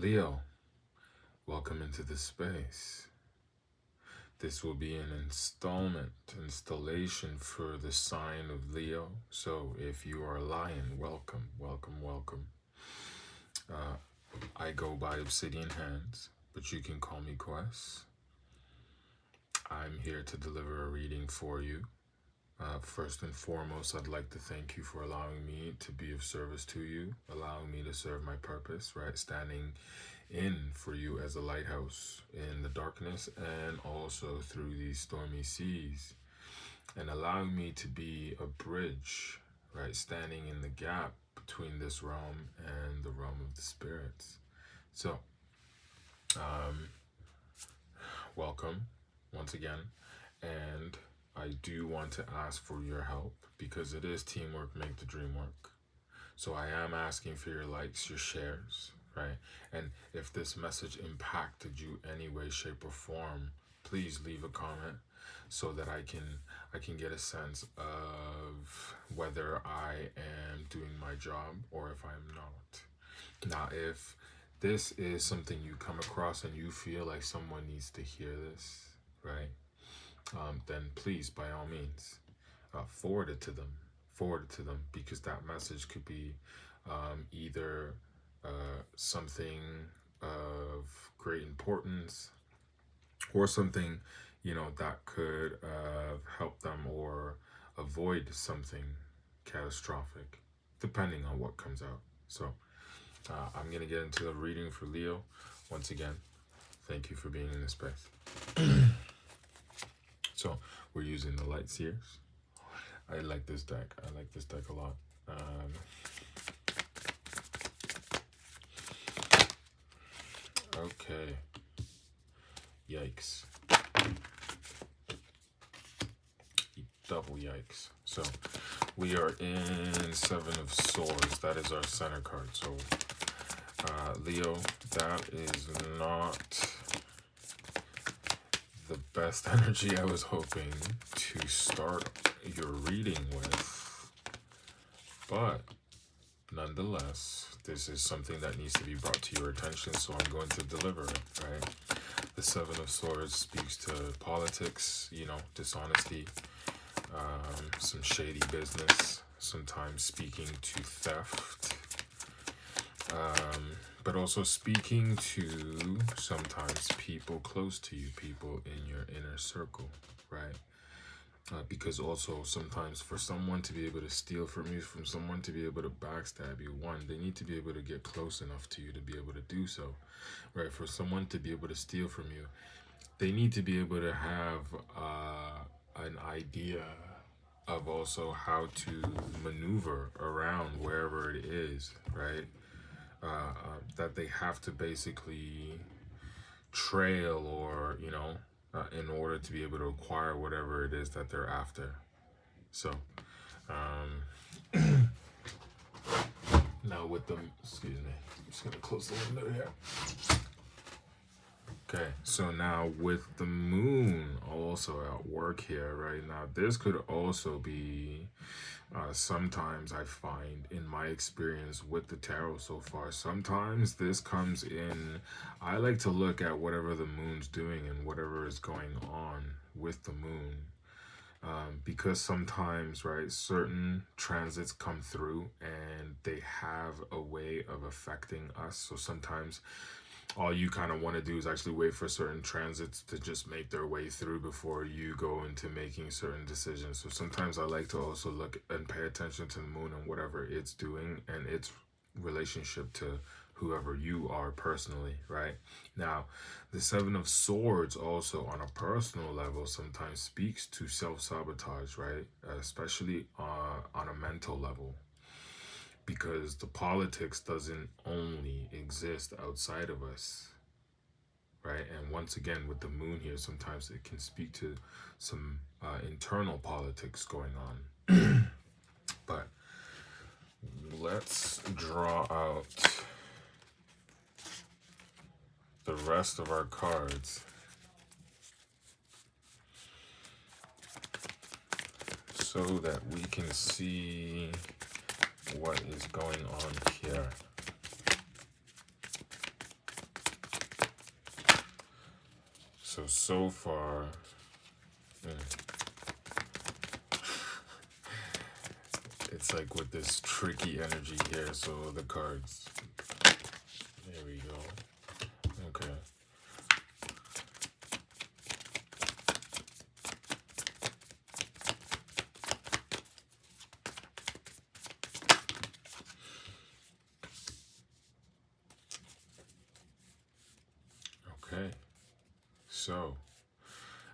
Leo, welcome into the space. This will be an installation for the sign of Leo. So if you are a lion, welcome, welcome, welcome. I go by Obsidian Hands, but you can call me Quest. I'm here to deliver a reading for you. First and foremost, I'd like to thank you for allowing me to be of service to you, allowing me to serve my purpose, right? Standing in for you as a lighthouse in the darkness and also through these stormy seas, and allowing me to be a bridge, right? Standing in the gap between this realm and the realm of the spirits. So, welcome once again, and I do want to ask for your help because it is teamwork make the dream work. So I am asking for your likes, your shares, right? And if this message impacted you any way, shape, or form, please leave a comment so that I can get a sense of whether I am doing my job or if I'm not. Now, if this is something you come across and you feel like someone needs to hear this, right? Then please, by all means, forward it to them. Forward it to them, because that message could be either something of great importance or something, that could help them or avoid something catastrophic, depending on what comes out. So I'm going to get into the reading for Leo. Once again, thank you for being in this space. So we're using the light seers. I like this deck. I like this deck a lot. Okay. Yikes. Double yikes. So we are in Seven of Swords. That is our center card. So Leo, that is not the best energy I was hoping to start your reading with, but nonetheless, this is something that needs to be brought to your attention, so I'm going to deliver it, right? The Seven of Swords speaks to politics, dishonesty, some shady business, sometimes speaking to theft, but also speaking to sometimes people close to you, people in your inner circle, right? Because also sometimes for someone to be able to steal from you, from someone to be able to backstab you, one, they need to be able to get close enough to you to be able to do so, right? For someone to be able to steal from you, they need to be able to have an idea of also how to maneuver around wherever it is, right? That they have to basically trail or, in order to be able to acquire whatever it is that they're after. So, now with them, excuse me, I'm just gonna close the window here. Okay, so now with the moon also at work here right now, this could also be sometimes I find in my experience with the tarot so far, sometimes this comes in, I like to look at whatever the moon's doing and whatever is going on with the moon. Because sometimes, right, certain transits come through and they have a way of affecting us. So sometimes all you kind of want to do is actually wait for certain transits to just make their way through before you go into making certain decisions. So sometimes I like to also look and pay attention to the moon and whatever it's doing and its relationship to whoever you are personally, right? Now, the Seven of Swords also on a personal level sometimes speaks to self-sabotage, right? Especially on a mental level. Because the politics doesn't only exist outside of us, right? And once again, with the moon here, sometimes it can speak to some internal politics going on. But let's draw out the rest of our cards so that we can see what is going on here. So far, it's like with this tricky energy here. So the cards, there we go. Okay. Okay. So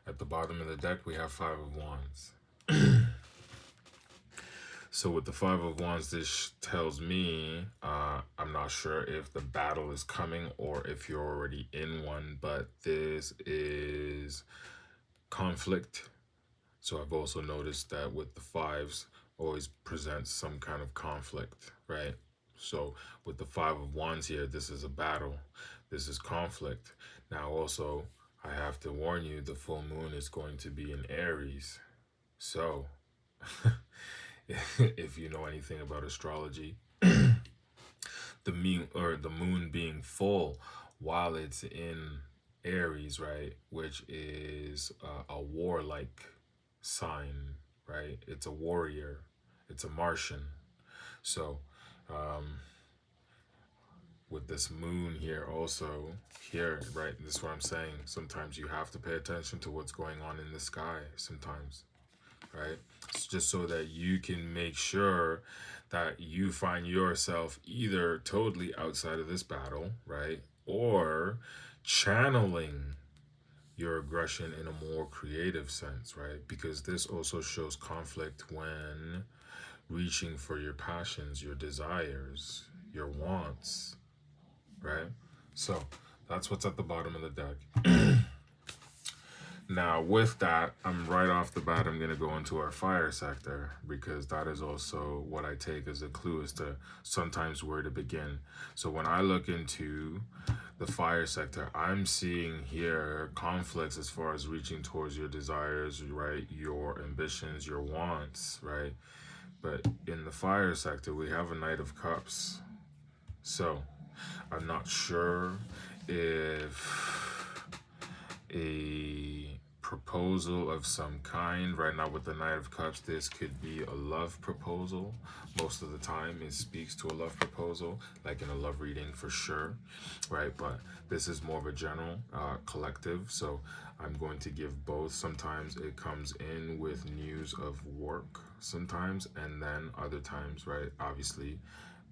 at the bottom of the deck, we have Five of Wands. So with the Five of Wands, this tells me, I'm not sure if the battle is coming or if you're already in one, but this is conflict. So I've also noticed that with the fives, always presents some kind of conflict, right? So with the Five of Wands here, this is a battle. This is conflict. Now also, I have to warn you, the full moon is going to be in Aries. So if you know anything about astrology, the moon being full while it's in Aries, right, which is a warlike sign, right? It's a warrior, it's a Martian. So with this moon here also here, right, this is what I'm saying. Sometimes you have to pay attention to what's going on in the sky sometimes, right? It's just so that you can make sure that you find yourself either totally outside of this battle, right? Or channeling your aggression in a more creative sense, right? Because this also shows conflict when reaching for your passions, your desires, your wants, right? So that's what's at the bottom of the deck. Now, with that, I'm right off the bat, I'm going to go into our fire sector because that is also what I take as a clue as to sometimes where to begin. So when I look into the fire sector, I'm seeing here conflicts as far as reaching towards your desires, right? Your ambitions, your wants, right? But in the fire sector, we have a Knight of Cups. So I'm not sure if a proposal of some kind right now with the Knight of Cups, this could be a love proposal. Most of the time it speaks to a love proposal, like in a love reading for sure, right? But this is more of a general collective, so I'm going to give both. Sometimes it comes in with news of work sometimes, and then other times, right, obviously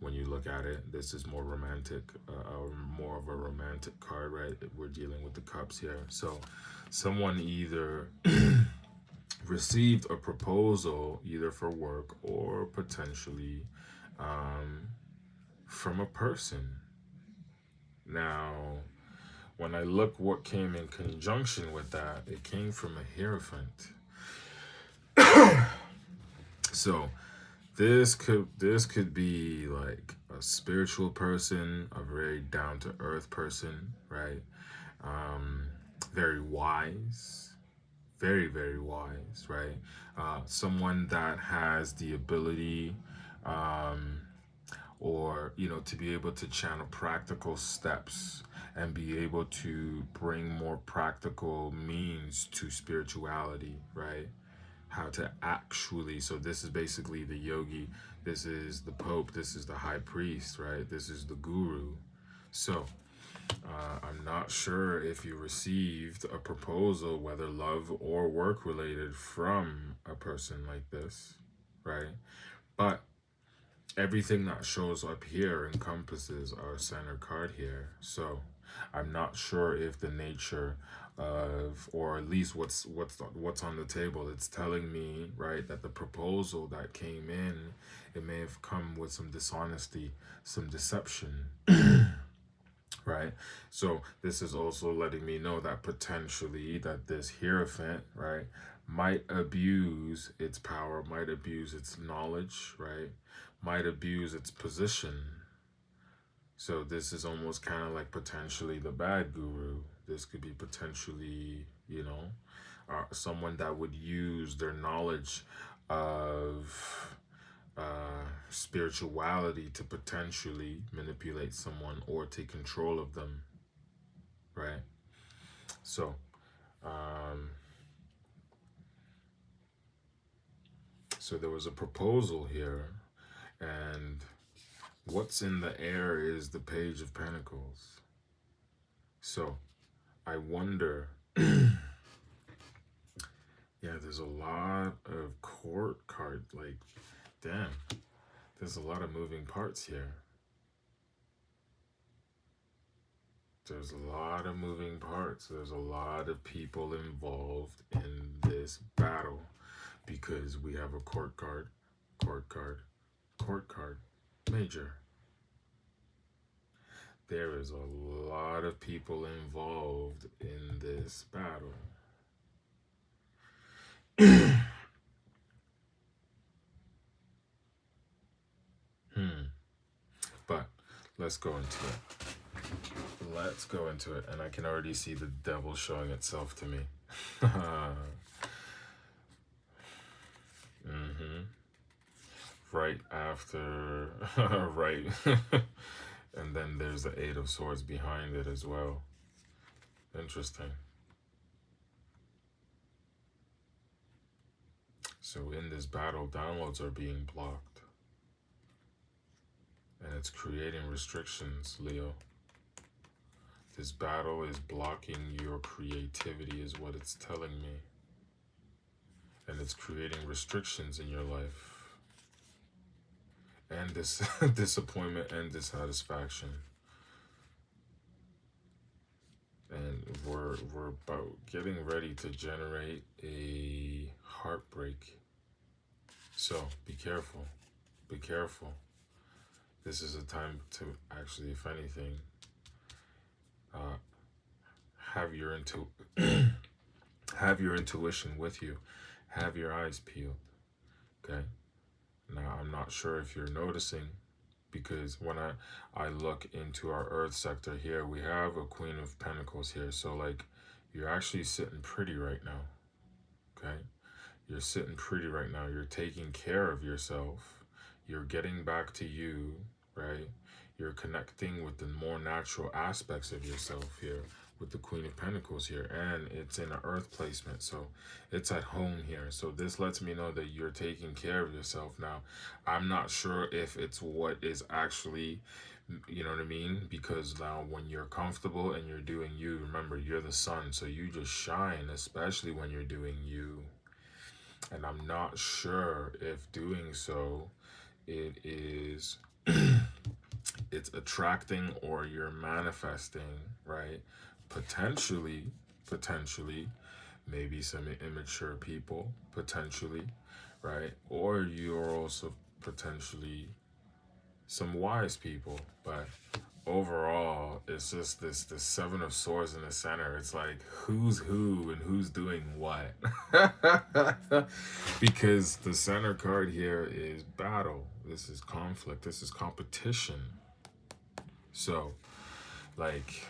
when you look at it, this is more romantic, more of a romantic card, right? We're dealing with the cups here. So someone either received a proposal either for work or potentially from a person. Now, when I look what came in conjunction with that, it came from a Hierophant. So this could be like a spiritual person, a very down to earth person, right? Very wise, very very wise, right? Someone that has the ability, or to be able to channel practical steps and be able to bring more practical means to spirituality, right? How to actually, so this is basically the yogi, this is the pope, this is the high priest, right? This is the guru. So I'm not sure if you received a proposal, whether love or work related, from a person like this, right? But everything that shows up here encompasses our center card here. So I'm not sure if the nature of, or at least what's on the table, it's telling me, right, that the proposal that came in, it may have come with some dishonesty, some deception. Right? So this is also letting me know that potentially that this Hierophant, right, might abuse its power, might abuse its knowledge, right, might abuse its position. So this is almost kind of like potentially the bad guru. This could be potentially, someone that would use their knowledge of spirituality to potentially manipulate someone or take control of them, right? So So there was a proposal here, and what's in the air is the Page of Pentacles. So I wonder, yeah, there's a lot of court card, like, damn, there's a lot of moving parts here. There's a lot of moving parts. There's a lot of people involved in this battle because we have a court card, court card, court card, major. There is a lot of people involved in this battle. But let's go into it. Let's go into it. And I can already see the devil showing itself to me. Right after, right. And then there's the Eight of Swords behind it as well. Interesting. So in this battle, downloads are being blocked. And it's creating restrictions, Leo. This battle is blocking your creativity is what it's telling me. And it's creating restrictions in your life. And this disappointment and dissatisfaction. And we're about getting ready to generate a heartbreak. So be careful. Be careful. This is a time to actually, if anything, have your have your intuition with you. Have your eyes peeled. Okay? Now, I'm not sure if you're noticing, because when I look into our Earth sector here, we have a Queen of Pentacles here. So, like, you're actually sitting pretty right now. Okay? You're sitting pretty right now. You're taking care of yourself. You're getting back to you, right? You're connecting with the more natural aspects of yourself here with the Queen of Pentacles here. And it's in an Earth placement, so it's at home here. So this lets me know that you're taking care of yourself. Now, I'm not sure if it's what is actually, you know what I mean? Because now when you're comfortable and you're doing you, remember, you're the sun, so you just shine, especially when you're doing you. And I'm not sure if doing so, it is it's attracting or you're manifesting, right? Potentially, maybe some immature people, potentially, right? Or you're also potentially some wise people. But overall, it's just this Seven of Swords in the center. It's like who's who and who's doing what. Because the center card here is battle. This is conflict. This is competition. So, like,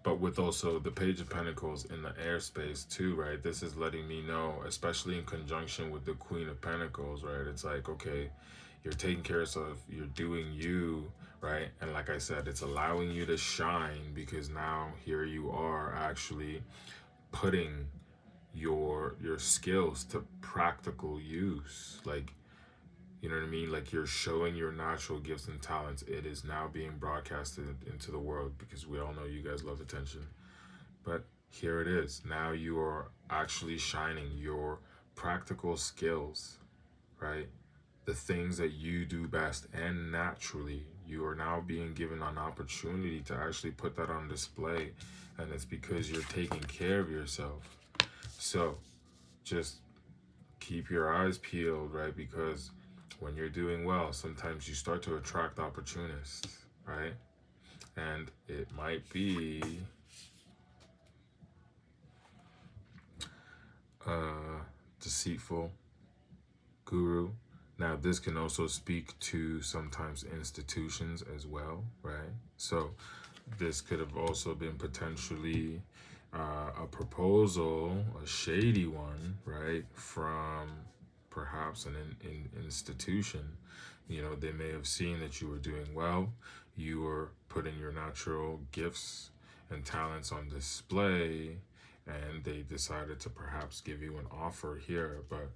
but with also the Page of Pentacles in the airspace too, right? This is letting me know, especially in conjunction with the Queen of Pentacles, right? It's like, okay, you're taking care of yourself, you're doing you, right? And like I said, it's allowing you to shine because now here you are actually putting your skills to practical use. Like, you know what I mean? Like you're showing your natural gifts and talents. It is now being broadcasted into the world because we all know you guys love attention. But here it is. Now you are actually shining your practical skills, right? The things that you do best and naturally. You are now being given an opportunity to actually put that on display. And it's because you're taking care of yourself. So just keep your eyes peeled, right? Because when you're doing well, sometimes you start to attract opportunists, right? And it might be deceitful guru. Now, this can also speak to sometimes institutions as well, right? So this could have also been potentially a proposal, a shady one, right, from perhaps an institution You know, they may have seen that you were doing well. You were putting your natural gifts and talents on display, and they decided to perhaps give you an offer here. But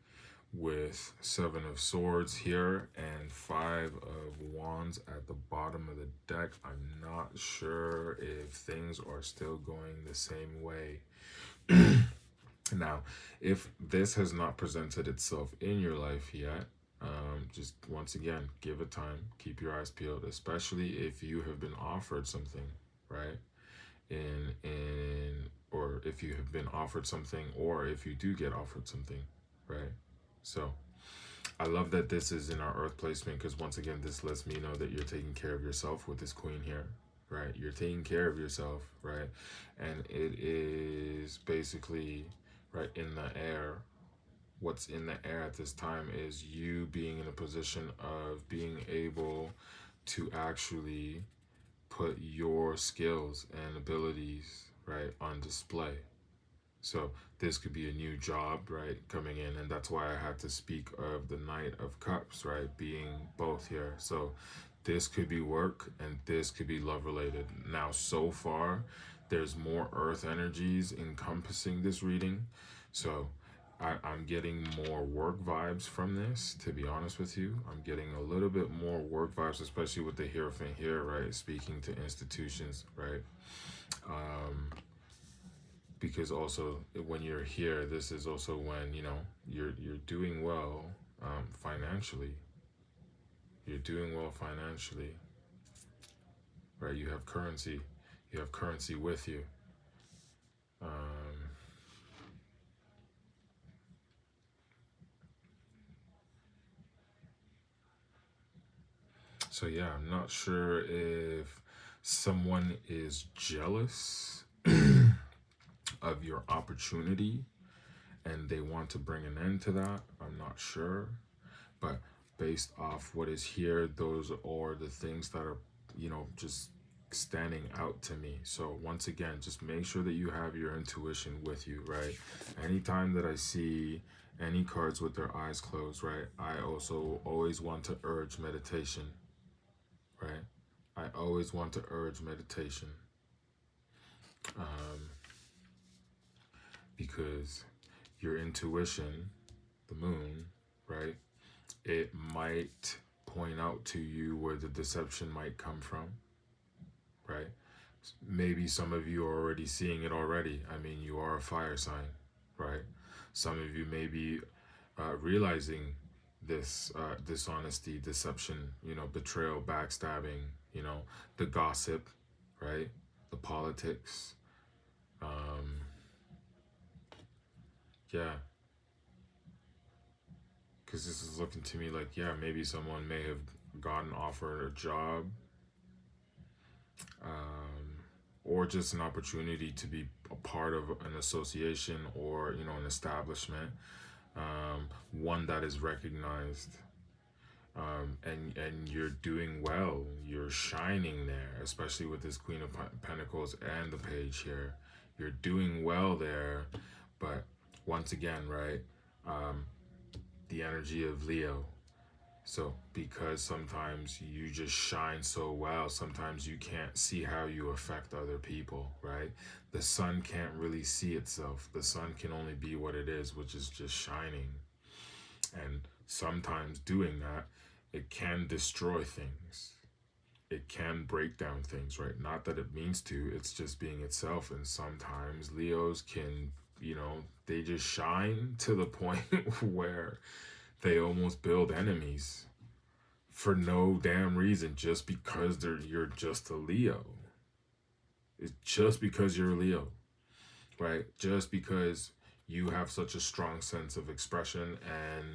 with Seven of Swords here and Five of Wands at the bottom of the deck, I'm not sure if things are still going the same way. Now, if this has not presented itself in your life yet, just once again, give it time, keep your eyes peeled, especially if you have been offered something, right? Or if you have been offered something, or if you do get offered something, right? So I love that this is in our earth placement, because once again, this lets me know that you're taking care of yourself with this queen here, right? You're taking care of yourself, right? And it is basically right in the air. What's in the air at this time is you being in a position of being able to actually put your skills and abilities, right, on display. So this could be a new job, right, coming in, and that's why I had to speak of the Knight of Cups, right, being both here. So this could be work and this could be love related. Now, so far, there's more earth energies encompassing this reading. So I'm getting more work vibes from this, to be honest with you. I'm getting a little bit more work vibes, especially with the Hierophant here, right, speaking to institutions, right? Because also when you're here, this is also when, you know, you're doing well financially. You're doing well financially, right? You have currency. You have currency with you. So yeah, I'm not sure if someone is jealous of your opportunity and they want to bring an end to that. I'm not sure. But based off what is here, those are the things that are, you know, just standing out to me. So once again, just make sure that you have your intuition with you, right? Anytime that I see any cards with their eyes closed, right, I also always want to urge meditation, right? I always want to urge meditation, because your intuition, the moon, right, it might point out to you where the deception might come from, right? Maybe some of you are already seeing it already. I mean, you are a fire sign, right? Some of you may be realizing this dishonesty, deception, you know, betrayal, backstabbing, you know, the gossip, right? The politics. Yeah, because this is looking to me like, yeah, maybe someone may have gotten offered a job, or just an opportunity to be a part of an association or, you know, an establishment, one that is recognized, and you're doing well, you're shining there, especially with this Queen of Pentacles and the Page here. You're doing well there, but once again, right, the energy of Leo. So because sometimes you just shine so well, sometimes you can't see how you affect other people, right? The sun can't really see itself. The sun can only be what it is, which is just shining. And sometimes doing that, it can destroy things. It can break down things, right? Not that it means to, it's just being itself. And sometimes Leos can, you know, they just shine to the point where they almost build enemies for no damn reason, just because you're just a Leo. It's just because you're a Leo, right? Just because you have such a strong sense of expression and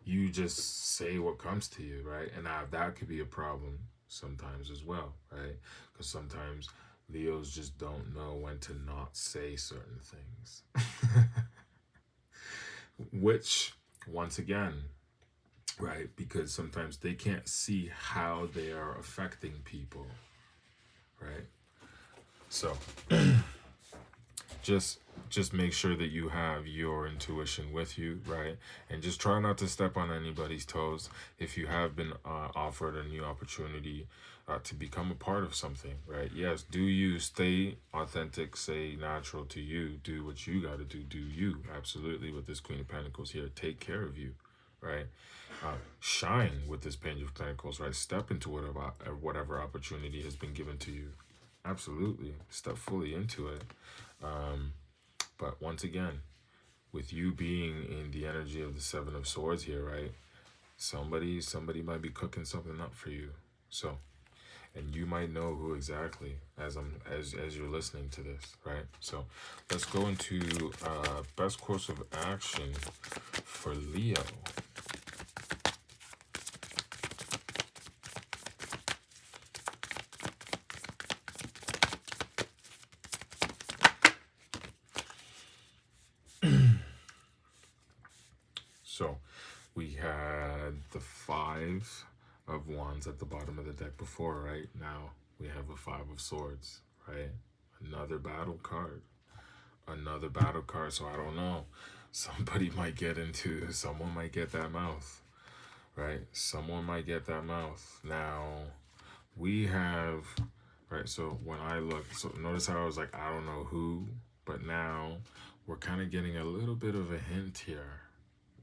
you just say what comes to you, right? And now that could be a problem sometimes as well, right? Because sometimes Leos just don't know when to not say certain things. Which, once again, right, because sometimes they can't see how they are affecting people, right? So just just make sure that you have your intuition with you, right? And just try not to step on anybody's toes. If you have been offered a new opportunity to become a part of something, right? Yes, do you, stay authentic, stay natural to you, do what you got to do you. Absolutely, with this Queen of Pentacles here, take care of you, right? Shine with this Page of Pentacles, right? Step into whatever opportunity has been given to you. Absolutely, step fully into it. But once again, with you being in the energy of the Seven of Swords here, right? Somebody might be cooking something up for you. So, and you might know who exactly as you're listening to this, right? So, let's go into best course of action for Leo. So, we had the Five of Wands at the bottom of the deck before, right? Now we have a Five of Swords, right? Another battle card. Another battle card. So I don't know. Someone might get that mouth, right? Someone might get that mouth. Now, we have, right? So when I look, so notice how I was like, I don't know who, but now we're kind of getting a little bit of a hint here.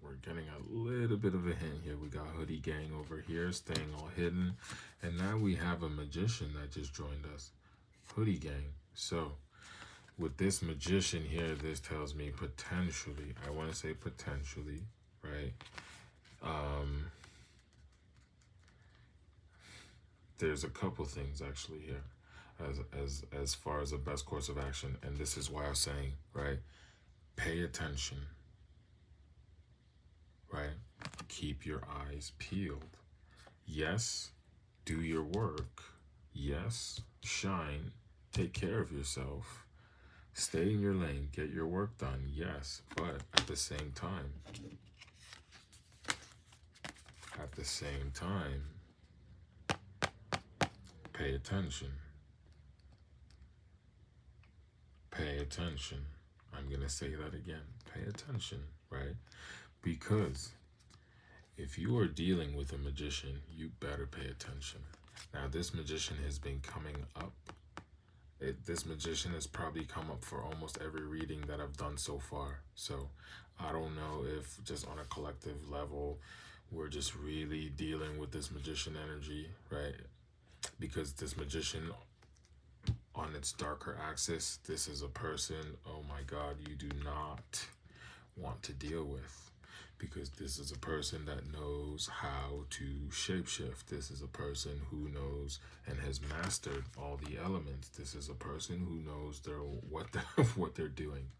We're getting a little bit of a hint here. We got Hoodie Gang over here staying all hidden. And now we have a magician that just joined us. Hoodie Gang. So with this magician here, this tells me potentially, I want to say potentially, right? There's a couple things actually here as far as the best course of action. And this is why I'm saying, right? Pay attention. Right? Keep your eyes peeled. Yes, do your work. Yes, shine. Take care of yourself. Stay in your lane. Get your work done. Yes, but at the same time, pay attention. Pay attention. I'm going to say that again. Pay attention, right? Because if you are dealing with a magician, you better pay attention. Now, this magician has been coming up. This magician has probably come up for almost every reading that I've done so far. So I don't know if just on a collective level, we're just really dealing with this magician energy, right? Because this magician on its darker axis, this is a person, oh my God, you do not want to deal with. Because this is a person that knows how to shapeshift. This is a person who knows and has mastered all the elements. This is a person who knows what they're doing.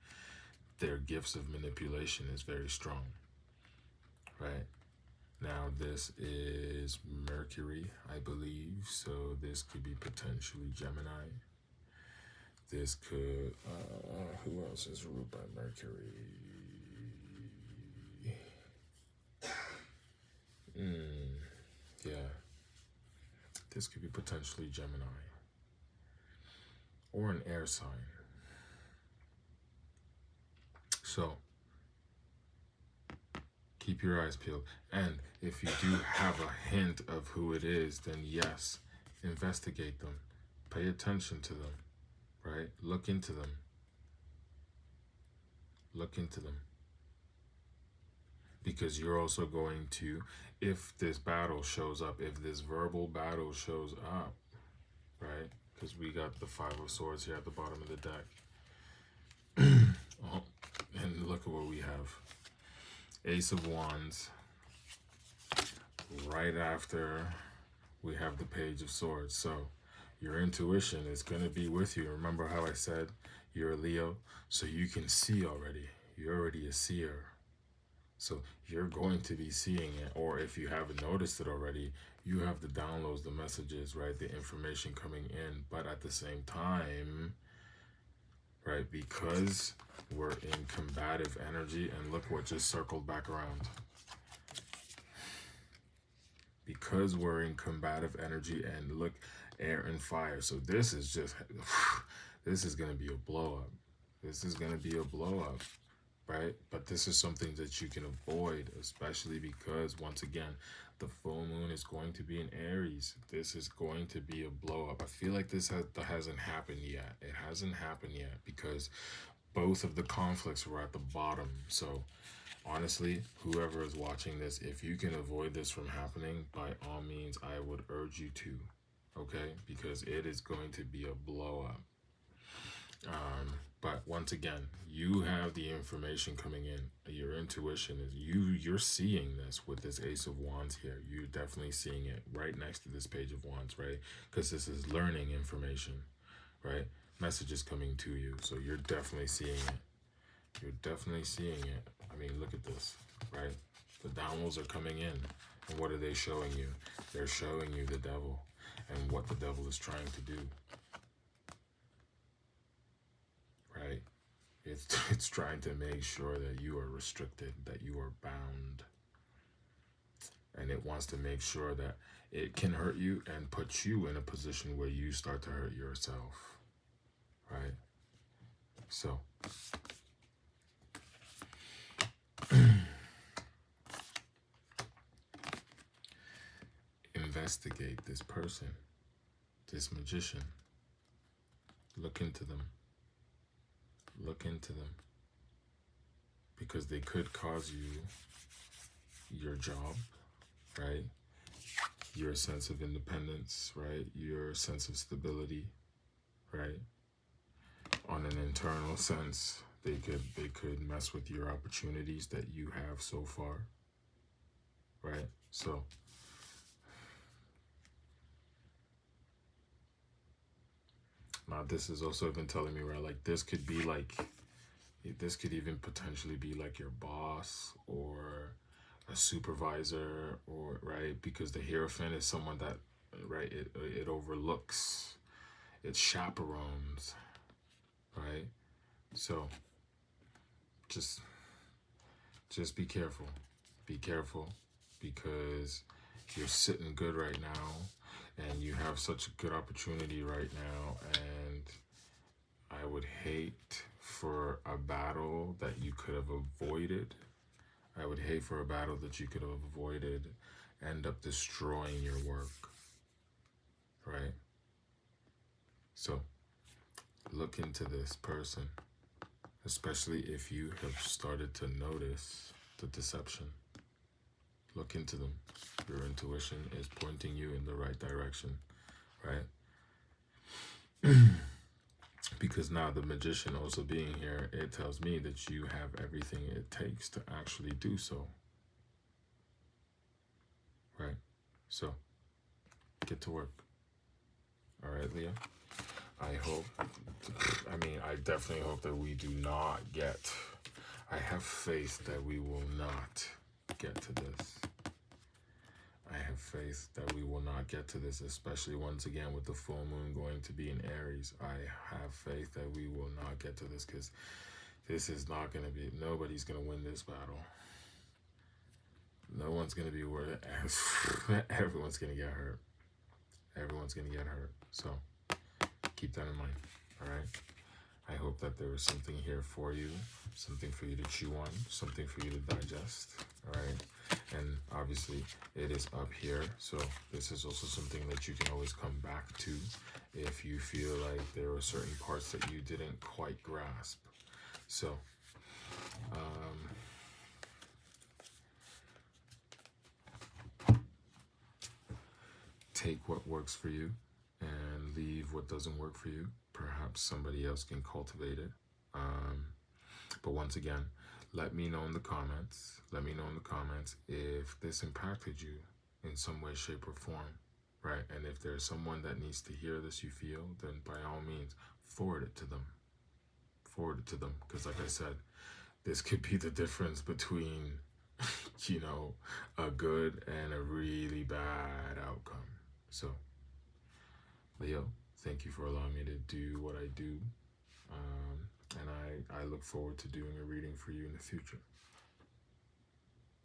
Their gifts of manipulation is very strong, right? Now this is Mercury, I believe, so this could be potentially Gemini. This could, who else is ruled by Mercury? Yeah, this could be potentially Gemini or an air sign. So keep your eyes peeled, and if you do have a hint of who it is, then yes, investigate them, pay attention to them, right? Look into them. Because you're also going to, if this battle shows up, if this verbal battle shows up, right? Because we got the Five of Swords here at the bottom of the deck. Oh, and look at what we have. Ace of Wands. Right after we have the Page of Swords. So your intuition is going to be with you. Remember how I said you're a Leo? So you can see already. You're already a seer. So you're going to be seeing it, or if you haven't noticed it already, you have the downloads, the messages, right? The information coming in. But at the same time, right, because we're in combative energy, and look what just circled back around. Because we're in combative energy, and look, air and fire. So this is just, this is going to be a blow up. This is going to be a blow up, right? But this is something that you can avoid, especially because, once again, the full moon is going to be in Aries. This is going to be a blow up. I feel like this hasn't happened yet. It hasn't happened yet because both of the conflicts were at the bottom. So honestly, whoever is watching this, if you can avoid this from happening, by all means, I would urge you to, okay? Because it is going to be a blow up. But once again, you have the information coming in. Your intuition is you're seeing this with this Ace of Wands here. You're definitely seeing it right next to this Page of Wands, right? Because this is learning information, right? Messages coming to you. So you're definitely seeing it. You're definitely seeing it. I mean, look at this, right? The downloads are coming in. And what are they showing you? They're showing you the devil and what the devil is trying to do. Right? It's trying to make sure that you are restricted, that you are bound. And it wants to make sure that it can hurt you and put you in a position where you start to hurt yourself. Right? So investigate this person, this magician. Look into them. Look into them. Because they could cause you your job, right? Your sense of independence, right? Your sense of stability, right? On an internal sense, they could mess with your opportunities that you have so far, right? So now this is also even telling me, right, like this could be like, this could even potentially be like your boss or a supervisor, or right, because the Hierophant is someone that, right, it overlooks, it chaperones, right? So just be careful. Be careful, because you're sitting good right now and you have such a good opportunity right now, and I would hate for a battle that you could have avoided. I would hate for a battle that you could have avoided end up destroying your work, right? So look into this person, especially if you have started to notice the deception. Look into them. Your intuition is pointing you in the right direction, right? Because now the Magician also being here, it tells me that you have everything it takes to actually do so, right? So get to work. All right, Leo? I definitely hope that we do not get, I have faith that we will not get to this. I have faith that we will not get to this, especially once again with the full moon going to be in Aries. I have faith that we will not get to this, because this is not going to be, nobody's going to win this battle. No one's going to be worth it. Everyone's going to get hurt. Everyone's going to get hurt. So keep that in mind. All right. I hope that there was something here for you, something for you to chew on, something for you to digest. All right. And obviously it is up here. So this is also something that you can always come back to if you feel like there were certain parts that you didn't quite grasp. So, take what works for you and leave what doesn't work for you. Perhaps somebody else can cultivate it. But once again, let me know in the comments. Let me know in the comments if this impacted you in some way, shape, or form, right? And if there's someone that needs to hear this, you feel, then by all means, forward it to them. Forward it to them. Because like I said, this could be the difference between, you know, a good and a really bad outcome. So, Leo, thank you for allowing me to do what I do. And I look forward to doing a reading for you in the future.